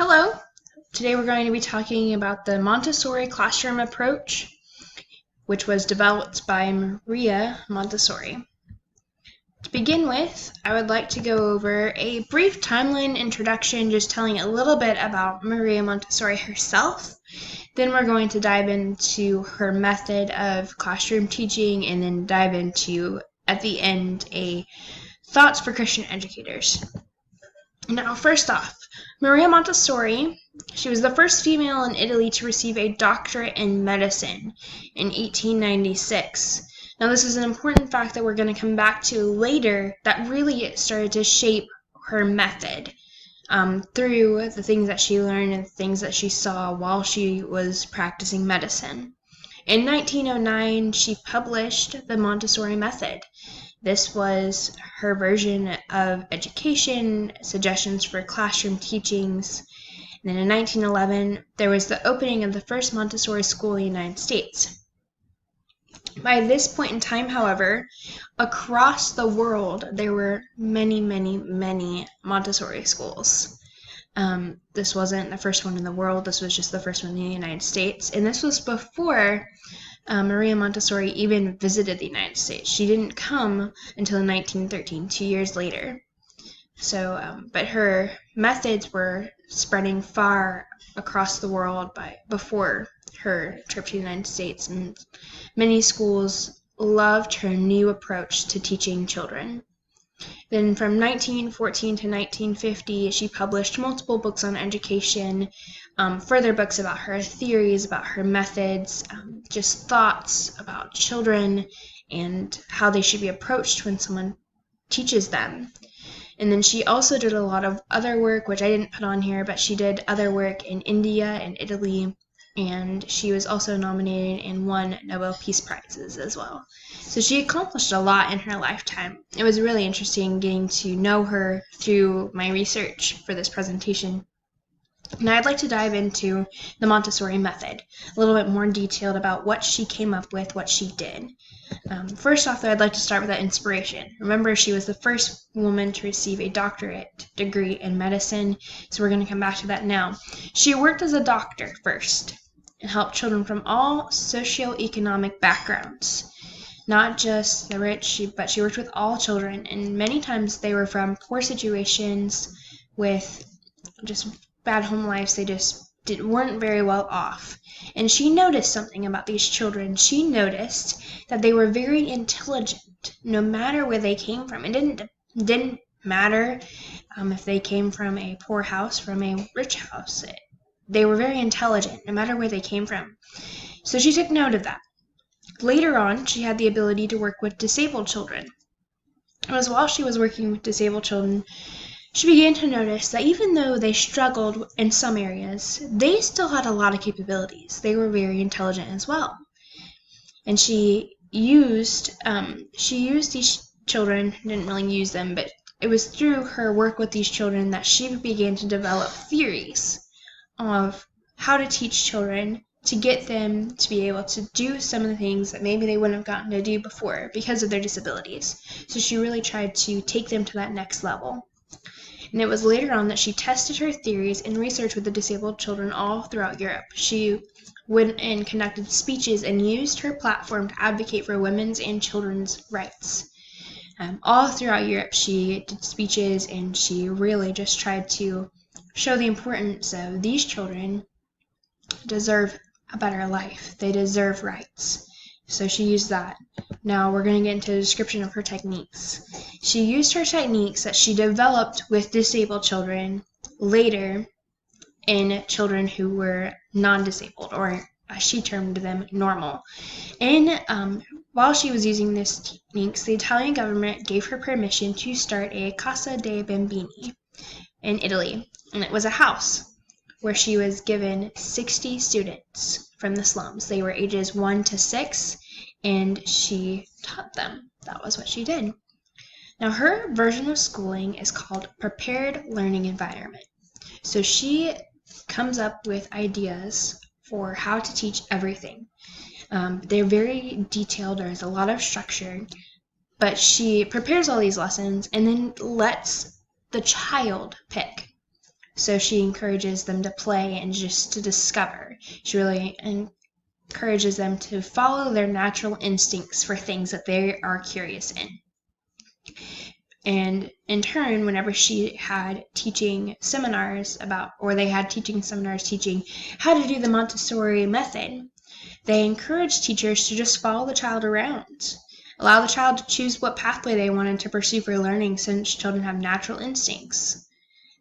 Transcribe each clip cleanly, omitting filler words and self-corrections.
Hello! Today we're going to be talking about the Montessori classroom approach, which was developed by Maria Montessori. To begin with, I would like to go over a brief timeline introduction, just telling a little bit about Maria Montessori herself. Then we're going to dive into her method of classroom teaching, and then dive into, at the end, a thoughts for Christian educators. Now, first off, Maria Montessori, she was the first female in Italy to receive a doctorate in medicine in 1896. Now, this is an important fact that we're going to come back to later that really started to shape her method through the things that she learned and things that she saw while she was practicing medicine. In 1909, she published the Montessori method. This was her version of education, suggestions for classroom teachings. And then in 1911, there was the opening of the first Montessori school in the United States. By this point in time, however, across the world, there were many Montessori schools. This wasn't the first one in the world. This was just the first one in the United States. And this was before Maria Montessori even visited the United States. She didn't come until 1913, 2 years later. But her methods were spreading far across the world before her trip to the United States, and many schools loved her new approach to teaching children. Then from 1914 to 1950, she published multiple books on education, further books about her theories, about her methods, just thoughts about children and how they should be approached when someone teaches them. And then she also did a lot of other work, which I didn't put on here, but she did other work in India and Italy, and she was also nominated and won Nobel Peace Prizes as well. So she accomplished a lot in her lifetime. It was really interesting getting to know her through my research for this presentation. Now I'd like to dive into the Montessori method, a little bit more detailed about what she came up with, what she did. First off, though, I'd like to start with that inspiration. Remember, she was the first woman to receive a doctorate degree in medicine, so we're going to come back to that now. She worked as a doctor first and helped children from all socioeconomic backgrounds. Not just the rich, but she worked with all children, and many times they were from poor situations with just bad home lives. They just weren't very well off. And she noticed something about these children. She noticed that they were very intelligent, no matter where they came from. It didn't matter if they came from a poor house, from a rich house. They were very intelligent, no matter where they came from. So she took note of that. Later on, she had the ability to work with disabled children. It was while she was working with disabled children, she began to notice that even though they struggled in some areas, they still had a lot of capabilities. They were very intelligent as well. And she used these children, didn't really use them, but it was through her work with these children that she began to develop theories of how to teach children to get them to be able to do some of the things that maybe they wouldn't have gotten to do before because of their disabilities. So she really tried to take them to that next level. And it was later on that she tested her theories in research with the disabled children all throughout Europe. She went and conducted speeches and used her platform to advocate for women's and children's rights. All throughout Europe, she did speeches, and she really just tried to show the importance of these children deserve a better life. They deserve rights. So she used that. Now we're going to get into a description of her techniques. She used her techniques that she developed with disabled children later in children who were non-disabled, or as she termed them, normal. And while she was using these techniques, the Italian government gave her permission to start a Casa dei Bambini in Italy. And it was a house where she was given 60 students from the slums. They were ages 1 to 6, and she taught them. That was what she did. Now, her version of schooling is called Prepared Learning Environment. So she comes up with ideas for how to teach everything. They're very detailed. There's a lot of structure, but she prepares all these lessons and then lets the child pick. So she encourages them to play and just to discover. She really encourages them to follow their natural instincts for things that they are curious in. And in turn, whenever she had teaching seminars teaching how to do the Montessori method, they encouraged teachers to just follow the child around. Allow the child to choose what pathway they wanted to pursue for learning, since children have natural instincts.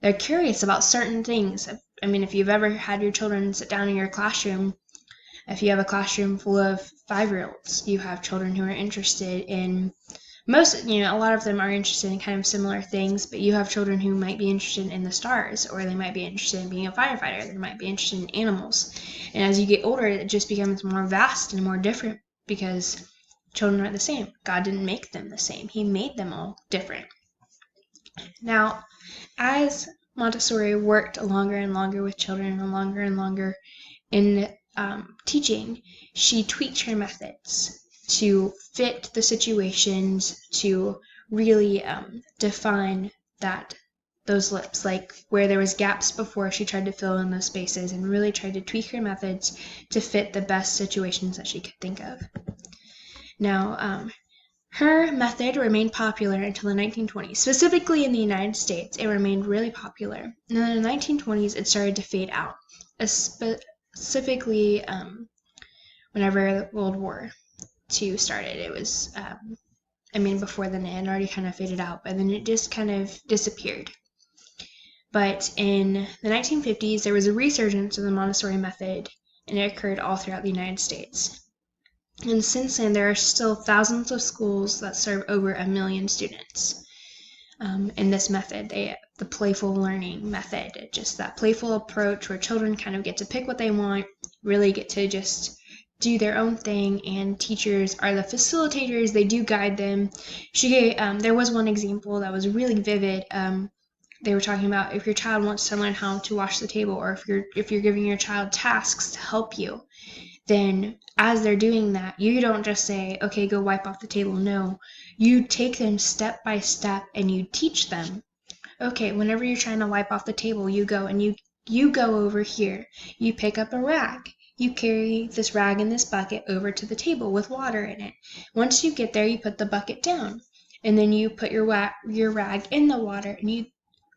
They're curious about certain things. I mean, if you've ever had your children sit down in your classroom, if you have a classroom full of 5-year-olds, you have children who are interested in a lot of them are interested in kind of similar things, but you have children who might be interested in the stars, or they might be interested in being a firefighter, they might be interested in animals. And as you get older, it just becomes more vast and more different, because children aren't the same. God didn't make them the same. He made them all different. Now, as Montessori worked longer and longer with children and longer in teaching, she tweaked her methods to fit the situations, to really define those lips, like where there was gaps before, she tried to fill in those spaces and really tried to tweak her methods to fit the best situations that she could think of. Now, her method remained popular until the 1920s. Specifically in the United States, it remained really popular. And then in the 1920s, it started to fade out, specifically whenever World War II started. It was, before then it had already kind of faded out, but then it just kind of disappeared. But in the 1950s, there was a resurgence of the Montessori method, and it occurred all throughout the United States. And since then, there are still thousands of schools that serve over 1 million students in this method, the playful learning method, just that playful approach where children kind of get to pick what they want, really get to just do their own thing, and teachers are the facilitators. They do guide them. There was one example that was really vivid. They were talking about if your child wants to learn how to wash the table, or if you're giving your child tasks to help you, then as they're doing that, you don't just say, okay, go wipe off the table. No, you take them step by step and you teach them, okay, whenever you're trying to wipe off the table, you go and you go over here. You pick up a rag. You carry this rag in this bucket over to the table with water in it. Once you get there, you put the bucket down, and then you put your rag in the water, and you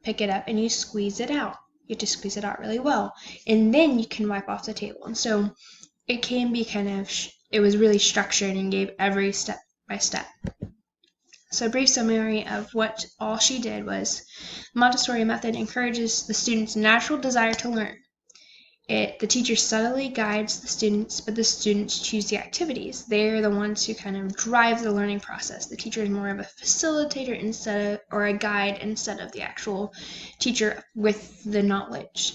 pick it up and you squeeze it out. You have to squeeze it out really well, and then you can wipe off the table. And so it can be it was really structured and gave every step by step. So a brief summary of what all she did was, the Montessori method encourages the student's natural desire to learn. The teacher subtly guides the students, but the students choose the activities. They're the ones who kind of drive the learning process. The teacher is more of a facilitator or a guide instead of the actual teacher with the knowledge.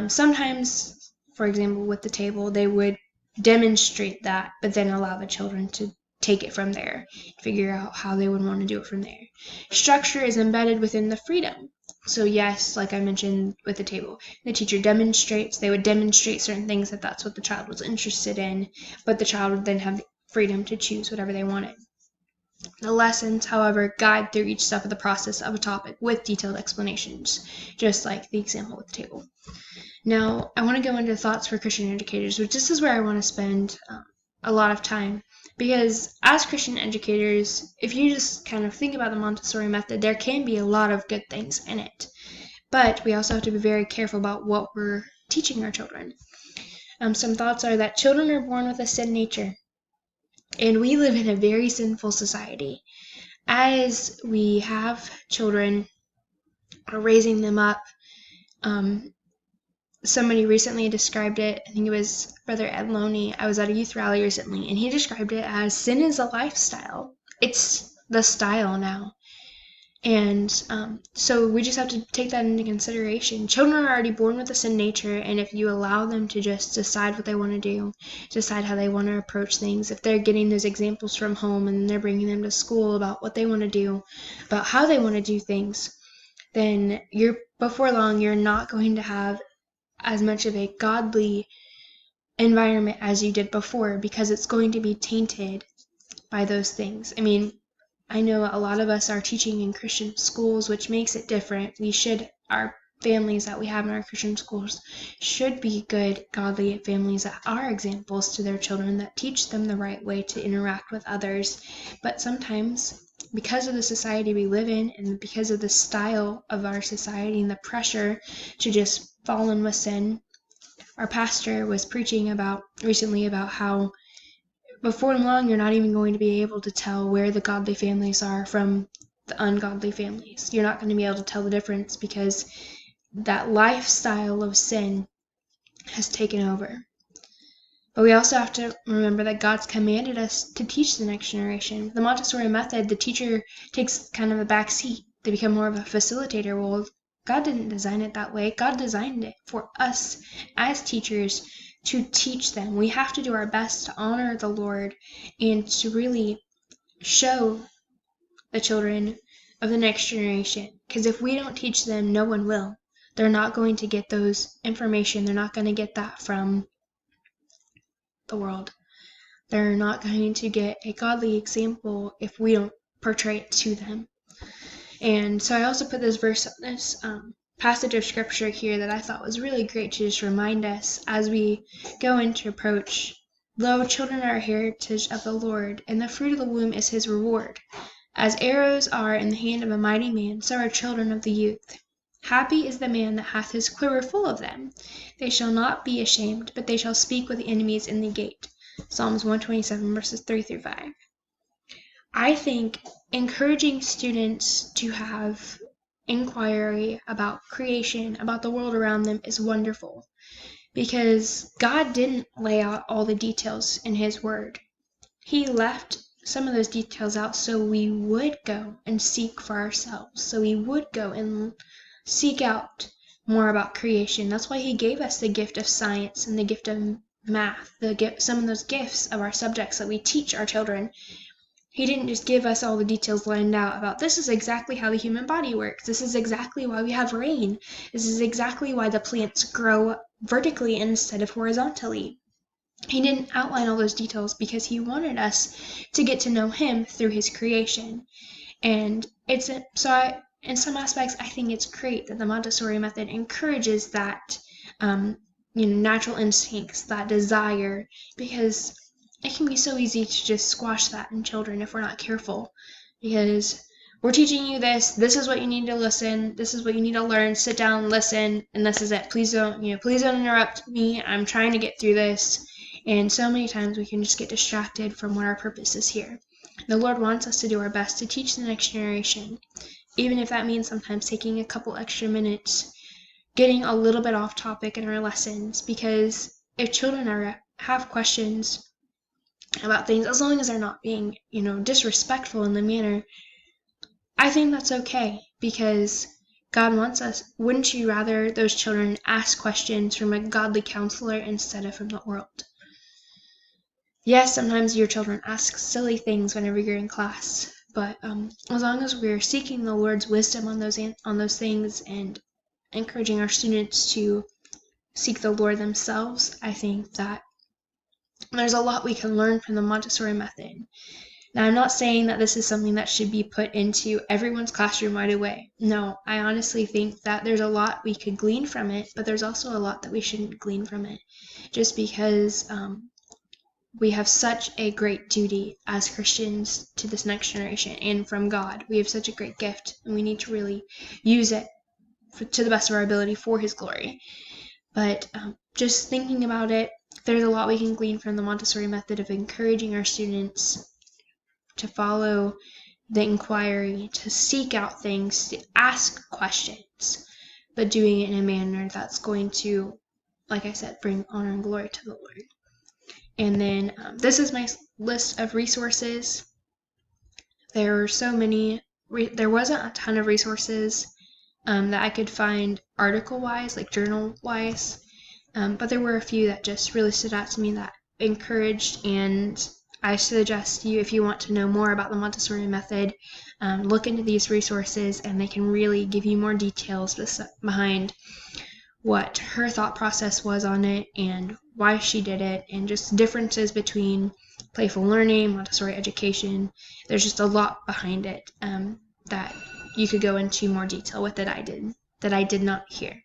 Sometimes, for example, with the table, they would demonstrate that, but then allow the children to take it from there, figure out how they would want to do it from there. Structure is embedded within the freedom. So yes, like I mentioned with the table, the teacher they would demonstrate certain things if that's what the child was interested in, but the child would then have the freedom to choose whatever they wanted. The lessons, however, guide through each step of the process of a topic with detailed explanations, just like the example with the table. Now, I want to go into thoughts for Christian educators, which this is where I want to spend a lot of time. Because as Christian educators, if you just kind of think about the Montessori method, there can be a lot of good things in it. But we also have to be very careful about what we're teaching our children. Some thoughts are that children are born with a sin nature. And we live in a very sinful society. As we have children, raising them up, somebody recently described it, I think it was Brother Ed Loney. I was at a youth rally recently, and he described it as sin is a lifestyle. It's the style now. And so we just have to take that into consideration. Children are already born with a sin nature, and if you allow them to just decide what they want to do, decide how they want to approach things, if they're getting those examples from home and they're bringing them to school about what they want to do, about how they want to do things, then before long you're not going to have as much of a godly environment as you did before, because it's going to be tainted by those things. I know a lot of us are teaching in Christian schools, which makes it different. Our families that we have in our Christian schools should be good, godly families that are examples to their children, that teach them the right way to interact with others. But sometimes, because of the society we live in and because of the style of our society and the pressure to just fall in with sin, our pastor was preaching recently about how before long you're not even going to be able to tell where the godly families are from the ungodly families. You're not going to be able to tell the difference because that lifestyle of sin has taken over. But we also have to remember that God's commanded us to teach the next generation. The Montessori method, the teacher takes kind of a back seat. They become more of a facilitator. Well, God didn't design it that way. God designed it for us as teachers to teach them. We have to do our best to honor the Lord and to really show the children of the next generation. Because if we don't teach them, no one will. They're not going to get those information. They're not going to get that from the world. They're not going to get a godly example if we don't portray it to them. And so I also put this verse on this passage of scripture here that I thought was really great to just remind us as we go into approach. Lo, children are a heritage of the Lord, and the fruit of the womb is his reward. As arrows are in the hand of a mighty man, so are children of the youth. Happy is the man that hath his quiver full of them. They shall not be ashamed, but they shall speak with the enemies in the gate. Psalms 127, verses 3 through 5. I think encouraging students to have inquiry about creation, about the world around them, is wonderful, because God didn't lay out all the details in his word. He left some of those details out so we would go and seek for ourselves, so we would go and seek out more about creation. That's why he gave us the gift of science and the gift of math, some of those gifts of our subjects that we teach our children. He didn't just give us all the details lined out about this is exactly how the human body works. This is exactly why we have rain. This is exactly why the plants grow vertically instead of horizontally. He didn't outline all those details because he wanted us to get to know him through his creation. And in some aspects, I think it's great that the Montessori method encourages that, natural instincts, that desire, because it can be so easy to just squash that in children if we're not careful. Because we're teaching you this is what you need to listen, this is what you need to learn, sit down, listen, and this is it. Please don't interrupt me. I'm trying to get through this. And so many times we can just get distracted from what our purpose is here. The Lord wants us to do our best to teach the next generation, even if that means sometimes taking a couple extra minutes, getting a little bit off topic in our lessons, because if children have questions about things, as long as they're not being, disrespectful in the manner, I think that's okay, because God wants us. Wouldn't you rather those children ask questions from a godly counselor instead of from the world? Yes, sometimes your children ask silly things whenever you're in class, but as long as we're seeking the Lord's wisdom on those things and encouraging our students to seek the Lord themselves, I think that there's a lot we can learn from the Montessori method. Now, I'm not saying that this is something that should be put into everyone's classroom right away. No, I honestly think that there's a lot we could glean from it, but there's also a lot that we shouldn't glean from it, just because we have such a great duty as Christians to this next generation, and from God. We have such a great gift, and we need to really use it to the best of our ability for his glory. But just thinking about it, there's a lot we can glean from the Montessori method of encouraging our students to follow the inquiry, to seek out things, to ask questions, but doing it in a manner that's going to, like I said, bring honor and glory to the Lord. And then this is my list of resources. There were so many. There wasn't a ton of resources that I could find article-wise, like journal-wise, but there were a few that just really stood out to me that encouraged, and I suggest you, if you want to know more about the Montessori method, look into these resources, and they can really give you more details behind what her thought process was on it and why she did it, and just differences between playful learning, Montessori education. There's just a lot behind it that you could go into more detail with it. I did. that I did not hear.